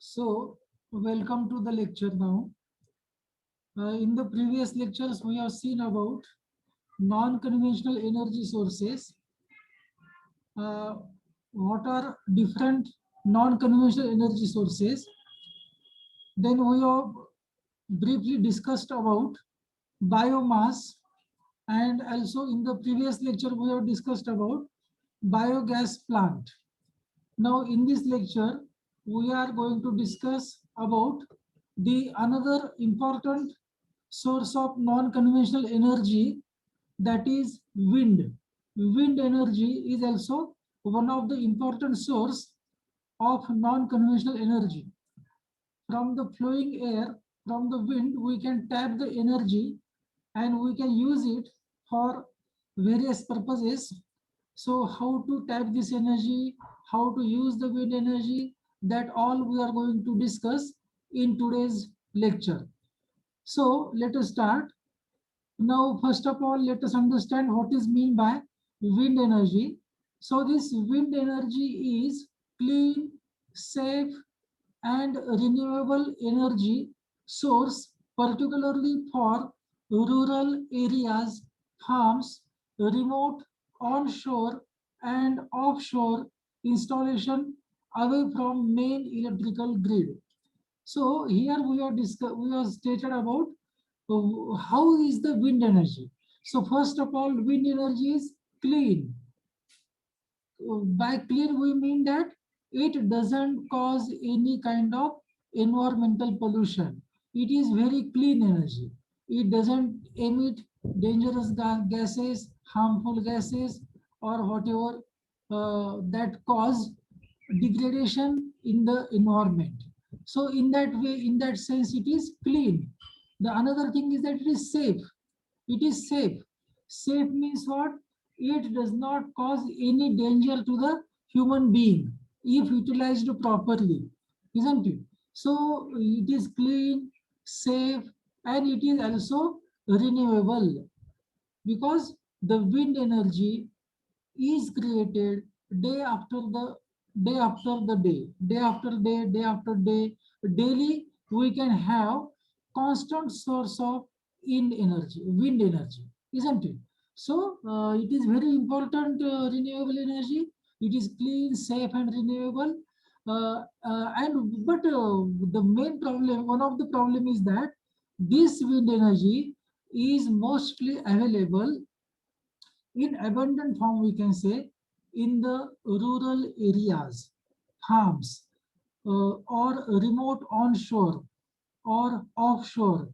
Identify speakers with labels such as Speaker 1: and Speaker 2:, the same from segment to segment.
Speaker 1: So, welcome to the lecture now. In the previous lectures, we have seen about non-conventional energy sources. Uh, what are different non-conventional energy sources? Then we have briefly discussed about biomass, and also in the previous lecture, we have discussed about biogas plant. Now, in this lecture, we are going to discuss about the another important source of non-conventional energy, that is wind. Wind energy is also one of the important source of non-conventional energy. From the flowing air, from the wind, we can tap the energy and we can use it for various purposes. So how to tap this energy, how to use the wind energy, that all we are going to discuss in today's lecture. So let us start. Now, first of all, let us understand what is meant by wind energy. So this wind energy is clean, safe, and renewable energy source, particularly for rural areas, farms, remote onshore and offshore installation away from main electrical grid. So here we have stated about how is the wind energy. So first of all, wind energy is clean. By clean we mean that it doesn't cause any kind of environmental pollution. It is very clean energy. It doesn't emit dangerous gases, harmful gases, or whatever that cause degradation in the environment. So in that way, in that sense, it is clean. The another thing is that it is safe. It is safe. Safe means what? It does not cause any danger to the human being if utilized properly, isn't it? So it is clean, safe, and it is also renewable, because the wind energy is created day after the day after day, day after day. Daily we can have constant source of wind energy, isn't it? So it is very important, renewable energy. It is clean, safe, and renewable. And but the main problem, one of the problem is that this wind energy is mostly available in abundant form, we can say, in the rural areas, farms, or remote onshore or offshore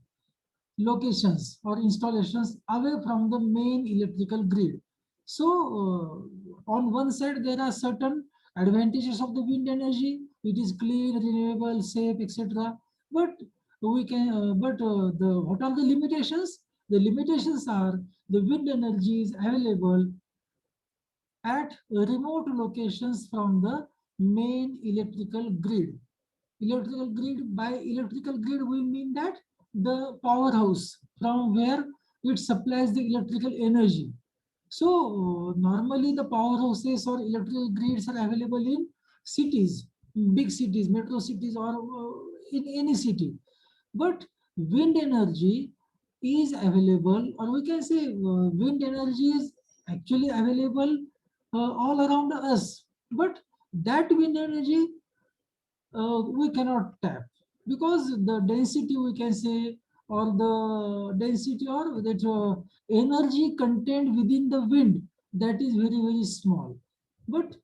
Speaker 1: locations or installations away from the main electrical grid. So on one side there are certain advantages of the wind energy. It is clean, renewable, safe, etc. But the what are the limitations? The limitations are the wind energy is available at remote locations from the main electrical grid. Electrical grid, by electrical grid we mean that the powerhouse from where it supplies the electrical energy. So normally the powerhouses or electrical grids are available in cities, big cities, metro cities, or in any city. But wind energy is available, or we can say wind energy is actually available all around us. But that wind energy we cannot tap, because the density, we can say, or the density or that energy contained within the wind, that is very very small. But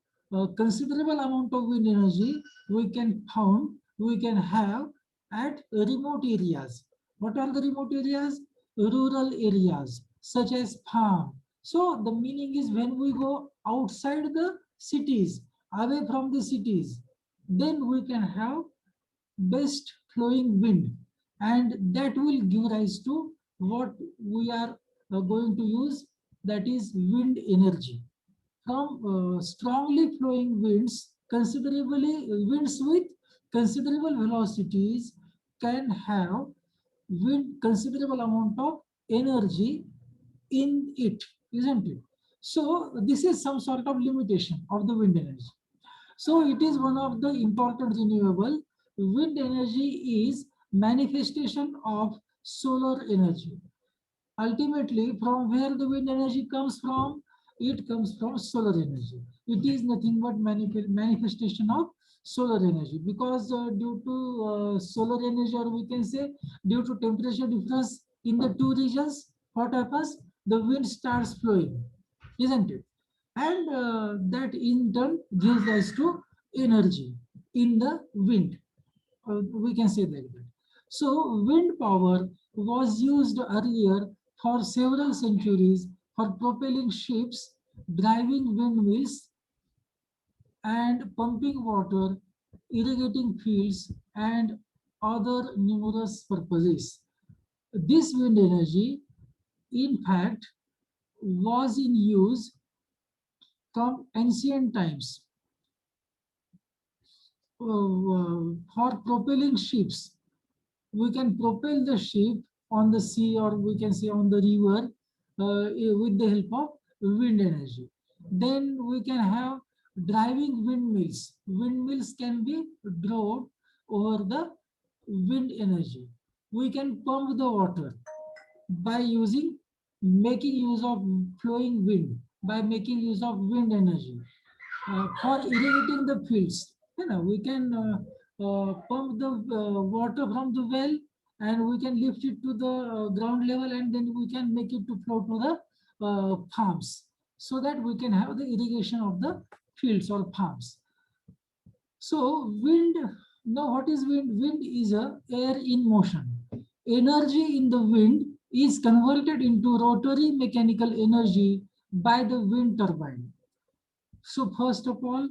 Speaker 1: considerable amount of wind energy we can have at remote areas. What are the remote areas? Rural areas such as farm. So the meaning is, when we go outside the cities, away from the cities, then we can have best flowing wind, and that will give rise to what we are going to use, that is wind energy. From strongly flowing winds with considerable velocities can have considerable amount of energy in it, isn't it? So this is some sort of limitation of the wind energy. So it is one of the important renewable. wind energy is manifestation of solar energy. Ultimately, from where the wind energy comes from, it comes from solar energy. It is nothing but manifestation of solar energy, because due to solar energy, or we can say due to temperature difference in the two regions, what happens? The wind starts flowing, isn't it? And that in turn gives rise to energy in the wind. We can say like that. So wind power was used earlier for several centuries for propelling ships, driving windmills, and pumping water, irrigating fields, and other numerous purposes. This wind energy, in fact, was in use from ancient times for propelling ships. We can propel the ship on the sea, or we can say on the river, with the help of wind energy. Then we can have driving windmills. Windmills can be driven over the wind energy. We can pump the water by making use of flowing wind, by making use of wind energy. For irrigating the fields, we can pump the water from the well, and we can lift it to the ground level, and then we can make it to flow to the farms, so that we can have the irrigation of the fields or farms. So wind, now what is wind? Wind is a air in motion. Energy in the wind is converted into rotary mechanical energy by the wind turbine. So first of all,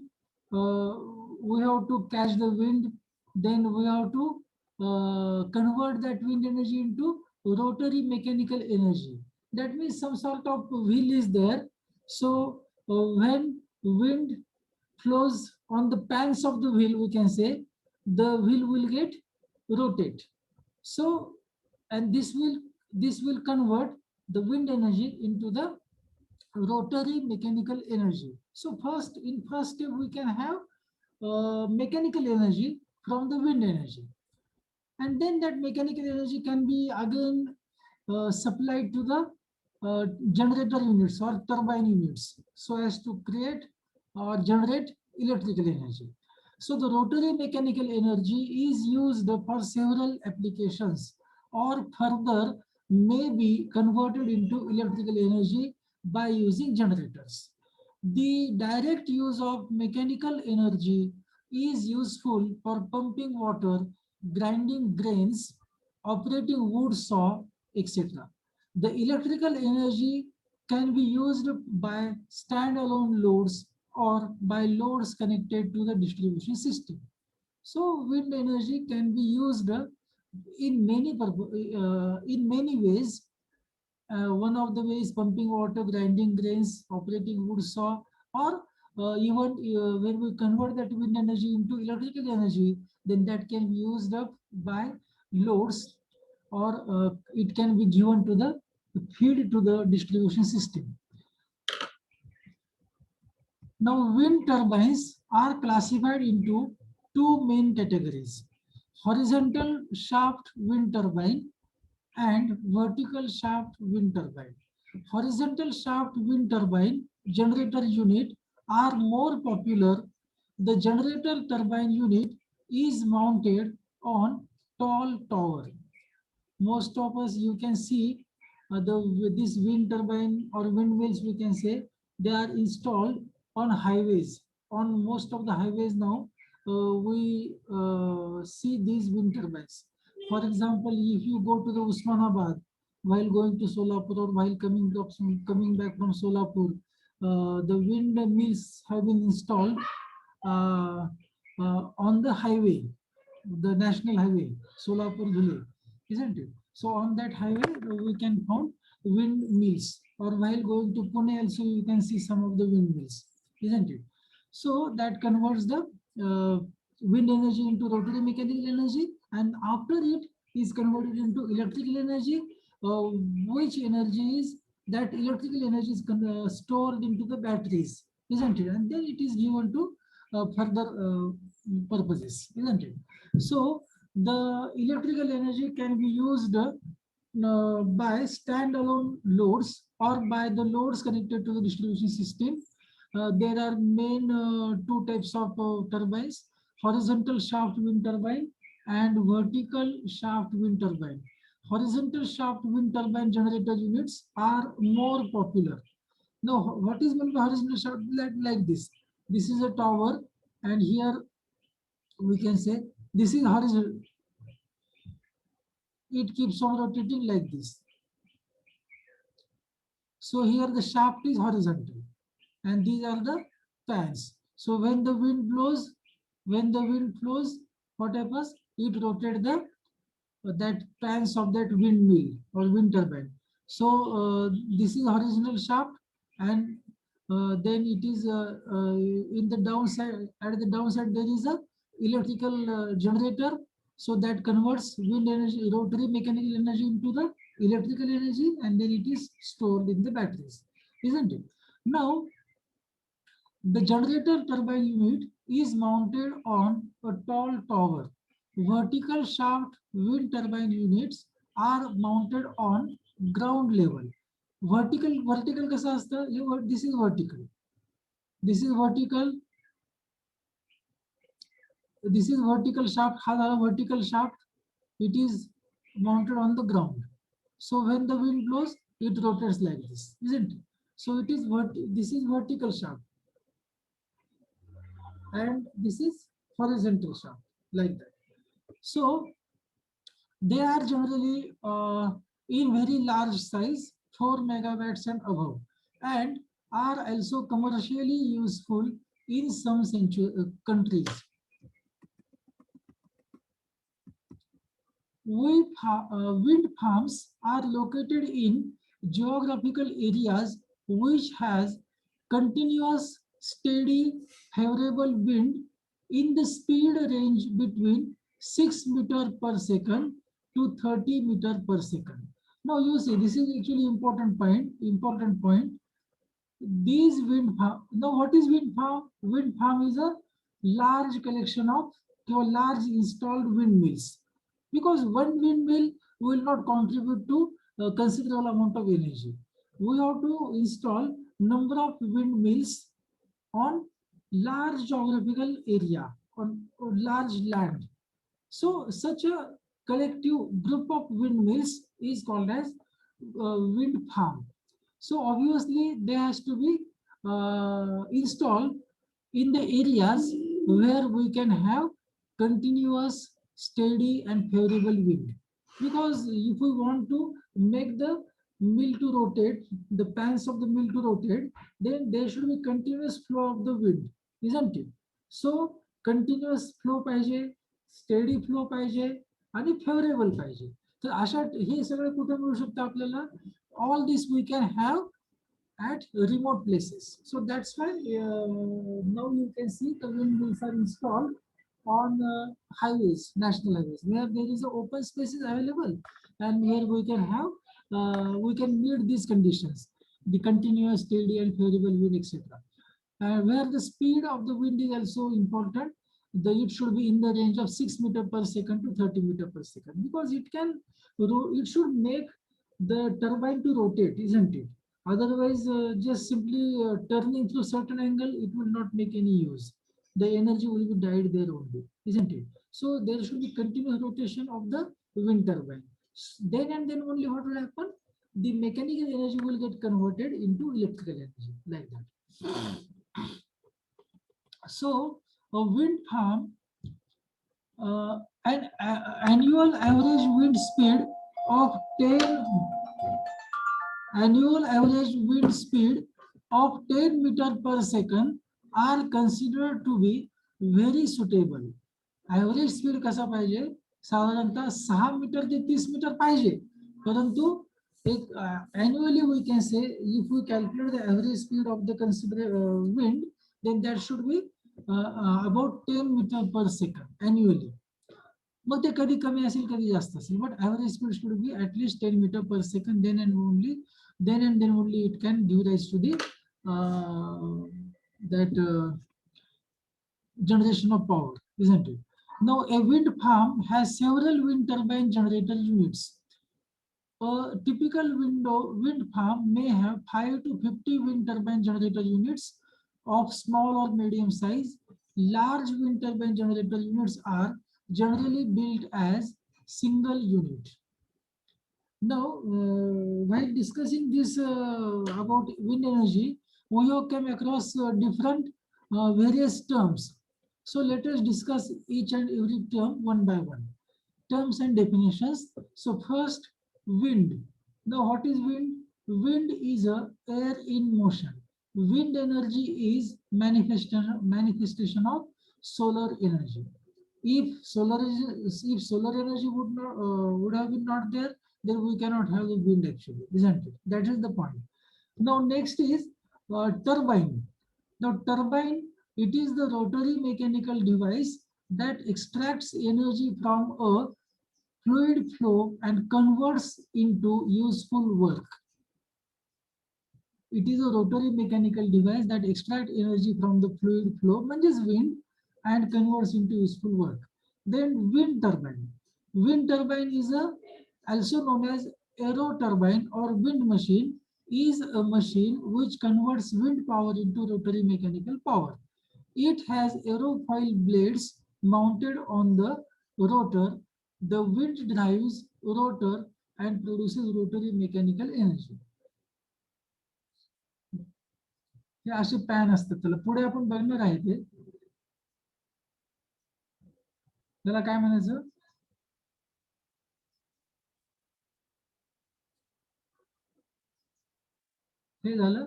Speaker 1: we have to catch the wind, then we have to convert that wind energy into rotary mechanical energy. That means some sort of wheel is there. So when wind flows on the pans of the wheel, we can say the wheel will get rotate. So, and this will convert the wind energy into the rotary mechanical energy. So in first step, we can have mechanical energy from the wind energy. And then that mechanical energy can be again supplied to the generator units or turbine units, so as to create or generate electrical energy. So the rotary mechanical energy is used for several applications, or further may be converted into electrical energy by using generators. The direct use of mechanical energy is useful for pumping water, grinding grains, operating wood saw, etc. The electrical energy can be used by standalone loads or by loads connected to the distribution system. So wind energy can be used in many ways. One of the ways, pumping water, grinding grains, operating wood saw, or even when we convert that wind energy into electrical energy, then that can be used up by loads, or it can be given to the feed to the distribution system. Now, wind turbines are classified into two main categories: horizontal shaft wind turbine and vertical shaft wind turbine. Horizontal shaft wind turbine generator unit are more popular. The generator turbine unit is mounted on tall tower. Most of us, you can see this wind turbine or windmills, we can say, they are installed on highways. On most of the highways now, we see these wind turbines. For example, if you go to the Usmanabad while going to Solapur, or while coming back from Solapur, the windmills have been installed uh, on the highway, the national highway, Solapur Dhule, isn't it? So on that highway, we can find windmills, or while going to Pune also, you can see some of the windmills, isn't it? So that converts the wind energy into rotary mechanical energy, and after it is converted into electrical energy, which energy is that electrical energy is stored into the batteries, isn't it? And then it is given to further purposes, isn't it? So the electrical energy can be used by standalone loads or by the loads connected to the distribution system. There are main two types of turbines: horizontal shaft wind turbine and vertical shaft wind turbine. Horizontal shaft wind turbine generator units are more popular. Now, what is meant by horizontal shaft? Like this. This is a tower, and here we can say this is horizontal. It keeps on rotating like this. So here the shaft is horizontal, and these are the fans. So when the wind blows, what happens? It rotates the that fans of that windmill or wind turbine. So this is horizontal shaft, and then it is in the downside. At the downside, there is a electrical generator, so that converts wind energy, rotary mechanical energy into the electrical energy, and then it is stored in the batteries, isn't it? Now, the generator turbine unit is mounted on a tall tower. Vertical shaft wind turbine units are mounted on ground level. Vertical कसा असतं? This is vertical. This is vertical. This is vertical shaft. हा झाला vertical shaft. It is mounted on the ground. So when the wind blows, it rotates like this, isn't it? So it is this is vertical shaft, and this is horizontal shaft, like that. So they are generally in very large size, 4 megawatts and above, and are also commercially useful in some countries. Wind farms are located in geographical areas which has continuous, steady, favorable wind in the speed range between 6 meter per second to 30 meter per second. Now you see, this is actually important point. Important point. These wind farm. Now what is wind farm? Wind farm is a large collection of large installed windmills, because one windmill will not contribute to a considerable amount of energy. We have to install number of windmills on large geographical area, on large land. So such a collective group of windmills is called as wind farm. So obviously they has to be installed in the areas where we can have continuous, steady and favorable wind. Because if we want to make the mill to rotate, the pans of the mill to rotate, then there should be continuous flow of the wind, isn't it? So continuous flow पाहिजे, steady flow पाहिजे आणि favourable पाहिजे. तर अशा हे सगळं कुठे मिळू शकतं आपल्याला? All this we can have at remote places. So that's why now you can see the windmills are installed on highways, national highways, where there is a open spaces available, and where we can have we can meet these conditions, the continuous, steady and favorable wind, etc. Where the speed of the wind is also important. It should be in the range of 6 meter per second to 30 meter per second, because it should make the turbine to rotate, isn't it? Otherwise, just simply turning through certain angle, it will not make any use. The energy will be died there only, isn't it? So there should be continuous rotation of the wind turbine. Then and then only what will happen? The mechanical energy will get converted into electrical energy, like that. So a wind farm, an annual average wind speed of 10 annual average wind speed of 10 meter per second are considered to be very suitable. Average speed कसा पाहिजे? साधारणतः 6 metre ते 30 metre पाहिजे. परंतु एक annually we can say, if we calculate the average speed of the considered wind, then that should be about 10 meter per second annually. मग ते कधी कमी असेल, कधी जास्त असेल, but average speed should be at least 10 meter per second. Then and then only it can give rise to the that generation of power, isn't it? Now, a wind farm has several wind turbine generator units. A typical wind farm may have 5 to 50 wind turbine generator units of small or medium size. Large wind turbine generator units are generally built as single unit. Now, while discussing this about wind energy, we have come across different various terms. So let us discuss each and every term one by one. Terms and definitions. So first, wind. Now, what is wind? Wind is a air in motion. Wind energy is manifestation of solar energy. If solar energy would have been not there, then we cannot have the wind actually, isn't it? That is the point. Now next is turbine. Now turbine, it is the rotary mechanical device that extracts energy from a fluid flow and converts into useful work. It is a rotary mechanical device that extracts energy from the fluid flow, which is wind, and converts into useful work. Then wind turbine. Wind turbine is also known as aero turbine or wind machine, is a machine which converts wind power into rotary mechanical power. It has aerofoil blades mounted on the rotor. The wind drives rotor and produces rotary mechanical energy. हे असे pan असतात त्याला पुढे आपण बघणार आहे ते त्याला काय म्हणायचं हे झालं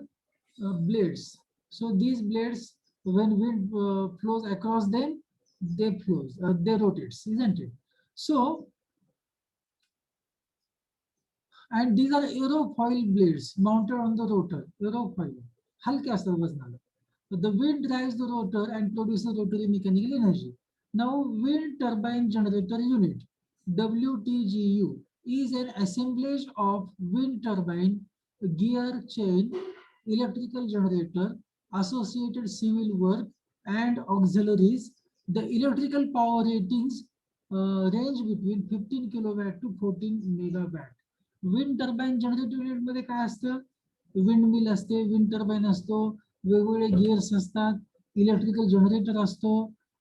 Speaker 1: blades. So these blades, when wind flows across them, they rotate, isn't it? So, and these are aerofoil blades mounted on the rotor. Aerofoil, हलके असतात वजनाला. The wind drives the rotor and produces rotary mechanical energy. Now, wind turbine generator unit, WTGU, is an assemblage of wind turbine, gear chain, electrical generator, associated civil work, and auxiliaries. The electrical power ratings range between 15 kilowatt to 14 megawatt. Wind turbine generator unit मध्ये काय असतं? Wind mill असते, wind turbine असतो, वेगवेगळे gears असतात, electrical generator असतो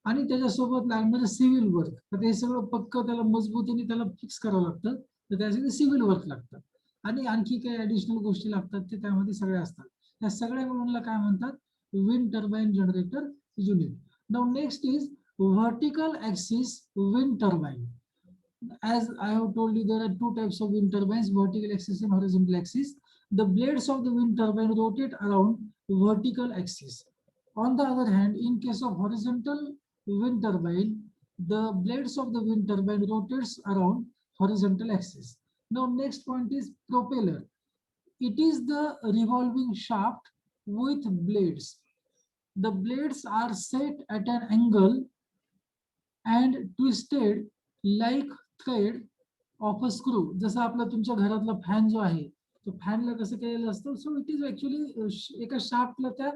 Speaker 1: आणि त्याच्यासोबत लागणारे सिव्हिल वर्क. तर हे सगळं पक्क त्याला मजबूतीने त्याला फिक्स करावं लागतं. तर त्यासाठी सिव्हिल वर्क लागतं आणि आणखी काही ऍडिशनल गोष्टी लागतात ते त्यामध्ये सगळे असतात. त्या सगळ्या मिळूनला काय म्हणतात? Wind turbine generator unit. Now next is vertical axis wind turbine. As I have told you, there are two types of wind turbines, vertical axis and horizontal axis. The blades of the wind turbine rotate around vertical axis. On the other hand, in case of horizontal wind turbine, the blades of the wind turbine rotates around horizontal axis. Now, next point is propeller. It is the revolving shaft with blades. The blades are set at an angle and twisted like thread of a screw. जसं आपला तुमच्या घरातला fan जो आहे तो फॅनला कसं केलेलं असतं. सो इट इज ऍक्च्युअली एका शाफ्टला त्या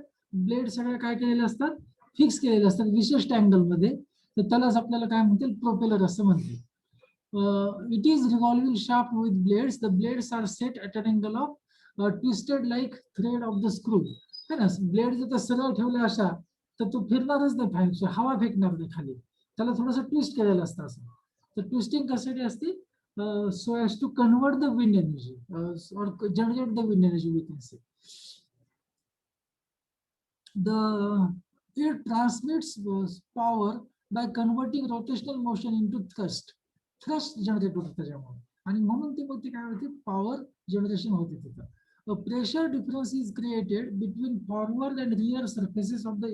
Speaker 1: ब्लेड सगळ्या काय केलेल्या असतात, फिक्स केलेले असतात विशिष्ट अँगल मध्ये. तर त्यालाच आपल्याला काय म्हणतील, प्रोपेलर असं म्हणतील. It is revolving shaft with blades. The blades are set at an angle of twisted like thread of the screw. है ना, ब्लेड जर सरळ ठेवले अशा तर तो फिरणारच नाही, फॅन हवा फेकणार नाही खाली. त्याला थोडंसं ट्विस्ट केलेलं असतं असं. तर ट्विस्टिंग कशासाठी असते? So as to convert the wind energy or generate the wind energy, we can say. It transmits power by converting rotational motion into thrust. Thrust generate होतं त्याच्यामुळे आणि म्हणून ते मग ते काय होते, पॉवर जनरेशन होते तिथं. A pressure difference is created between forward and rear surfaces of the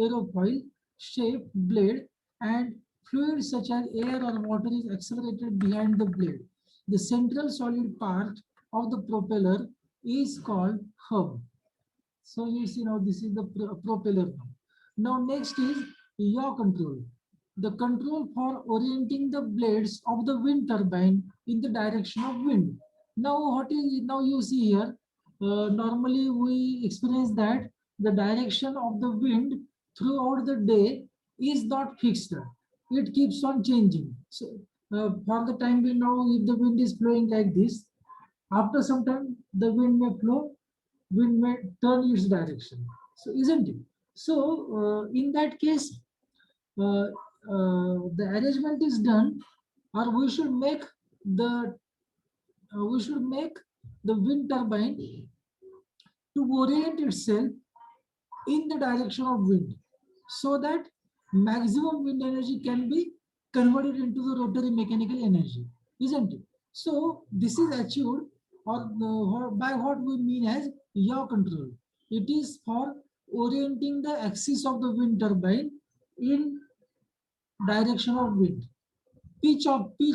Speaker 1: aerofoil shape blade, and fluid such as air or water is accelerated behind the blade. The central solid part of the propeller is called hub. So you see now this is the propeller now. Now next is yaw control. The control for orienting the blades of the wind turbine in the direction of wind. Now now you see here, normally we experience that the direction of the wind throughout the day is not fixed. It keeps on changing. So for the time we know, if the wind is blowing like this, after some time the wind may flow, wind may turn its direction. So isn't it? So in that case, the arrangement is done, or we should make the wind turbine to orient itself in the direction of wind, so that maximum wind energy can be converted into the rotary mechanical energy, isn't it? So this is achieved, or by what we mean as yaw control. It is for orienting the axis of the wind turbine in direction of wind. Pitch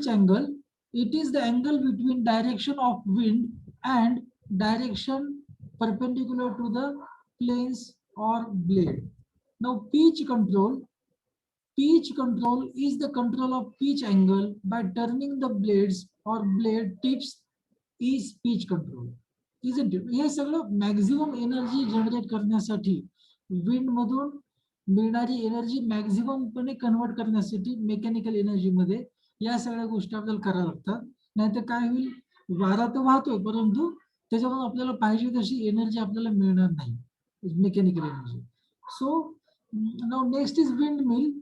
Speaker 1: angle, it is the angle between direction of wind and direction perpendicular to the planes or blade. Now pitch control is the control of pitch angle by turning the blades or blade tips is pitch control. Isn't it? हे सगळं maximum energy generate करण्यासाठी wind मधून मिळणारी energy मॅक्झिममपणे convert करण्यासाठी mechanical energy मध्ये या सगळ्या गोष्टी आपल्याला कराव्या लागतात. नाहीतर काय होईल, वारा तर वाहतोय परंतु त्याच्यामधून आपल्याला पाहिजे तशी एनर्जी आपल्याला मिळणार नाही, mechanical energy. So now next is wind mill.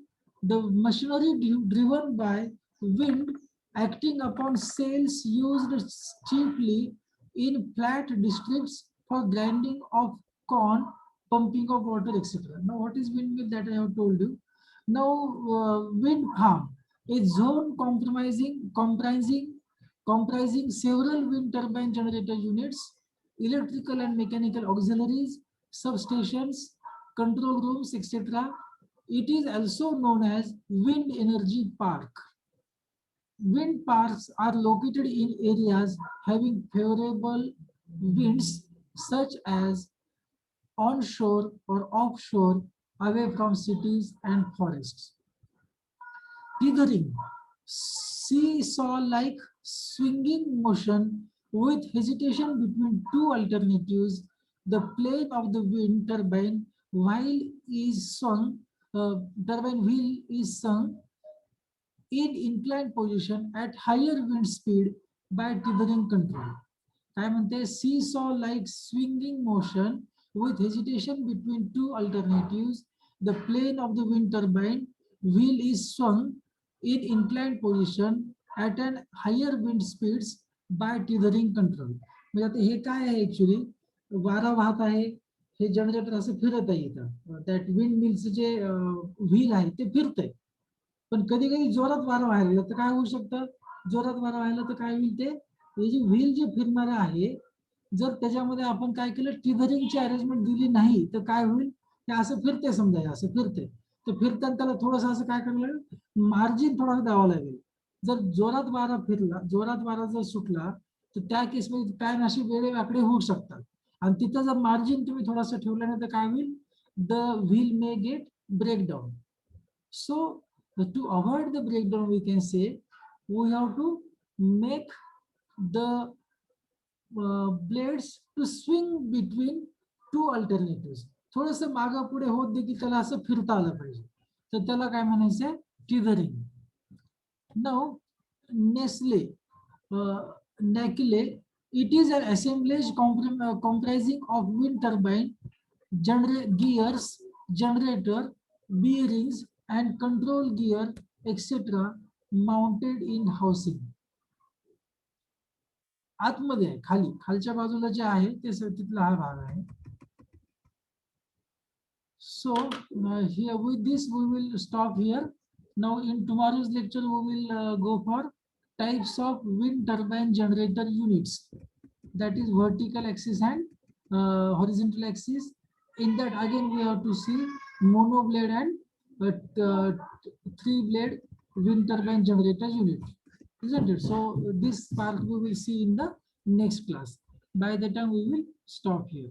Speaker 1: The machinery driven by wind acting upon sails used chiefly in flat districts for grinding of corn, pumping of water, etc. Now, what is windmill that I have told you? Now, wind farm, a zone comprising several wind turbine generator units, electrical and mechanical auxiliaries, substations, control rooms, etc. It is also known as wind energy park. Wind parks are located in areas having favorable winds, such as onshore or offshore, away from cities and forests. Dithering, seesaw-like swinging motion with hesitation between two alternatives. The plane of the wind turbine while is swung turbine wheel is sunk in inclined position at higher wind speed by tethering control. काय म्हणते, seesaw like swinging motion with hesitation between two alternatives. The plane of the wind turbine wheel is swung in inclined position at an higher wind speeds by tethering control. म्हणजे आता हे काय आहे, actually वारा वाहत आहे, हे generator असं फिरत आहे इथं, that wind mills J wheel आहे ते फिरतंय. पण कधी कधी जोरात वारा व्हायला तर काय होऊ शकतं, जोरात वारा व्हायला तर काय होईल, ते हे जे व्हील जे फिरणार आहे, जर त्याच्यामध्ये आपण काय केलं, टिथरिंगची अरेंजमेंट दिली नाही तर काय होईल, ते असं फिरते, समजा असं फिरते, तर फिरताना त्याला थोडंसं असं काय करायला लागेल, मार्जिन थोडासा द्यावं लागेल. जर जोरात वारा फिरला, जोरात वारा जर सुटला तर त्या केसमध्ये पॅन अशी वेगवेगळे होऊ शकतात. आणि तिथं जर मार्जिन तुम्ही थोडासा ठेवलं नाही तर काय होईल, the wheel may get breakdown. So to avoid the breakdown we can say we have to make the blades to swing between two alternative. थोडंसं मागं पुढे होत दे की त्याला असं फिरता आलं पाहिजे, तर त्याला काय म्हणायचं, tethering. Now Nacelle, it is an assemblage comprising of wind turbine, gears, generator, bearings, and control gear, etc. mounted in housing. आतमध्ये आहे, खालच्या बाजूला जे आहे ते तिथला हा भाग आहे. So here with this we will stop here. Now in tomorrow's lecture we will go for types of wind turbine generator units, that is vertical axis and horizontal axis. In that again we have to see mono blade and 3-blade wind turbine generator unit, isn't it? So this part we will see in the next class. By the time we will stop here.